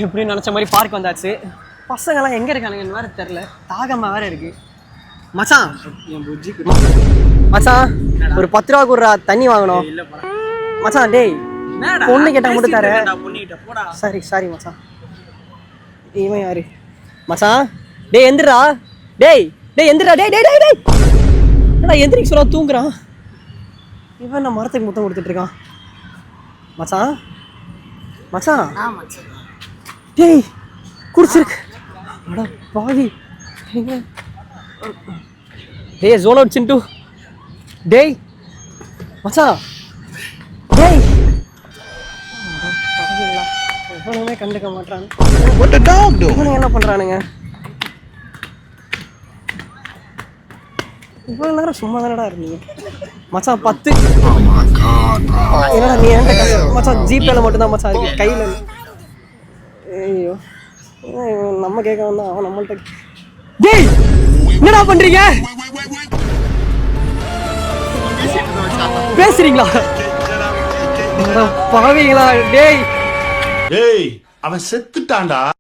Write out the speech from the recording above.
எப்படி நினச்ச மாதிரி பார்க் வந்தாச்சு. பசங்கள்லாம் எங்கே இருக்கானுங்கன்னு வேறு தெரில. தாகமாக வேறு இருக்குது. மச்சான் மச்சான் ஒரு 10 ரூபா கொடுறா, தண்ணி வாங்கணும் மச்சான். டேய் பொண்ணு கேட்டால் மட்டும் தர. சாரி மச்சான். இவன் யாரு மச்சான்? டேய் எந்திரா, டேய் எந்திரா, டேய் என்னடா எந்திரிக்க சொல்ல தூங்குறான் இவன். நான் மரத்துக்கு முத்தம் கொடுத்துட்டு இருக்கான். மச்சான் டேய் குடிச்சிருக்கு. அட பாவி. டேய் ஜோன் அவுட் சிண்டு. டேய் மச்சான் டேய் இவனுமே கண்டுக்க மாட்டானுங்க. இவனுங்க என்ன பண்றானுங்க? இவ்வளவு நேரம் சும்மா தானடா இருந்தீங்க மச்சான். 10 என்னடா நீ என்கிட்ட மச்சான் ஜிபேல மட்டும்தான் மச்சான் இருக்கு, கையில். ஐயோ நம்ம கேட்க வந்தா அவன் நம்மள்ட்ட. டேய் என்னடா பண்றீங்க? பேசுறீங்களா? பாவீங்களா? டேய் அவன் செத்துட்டான்டா.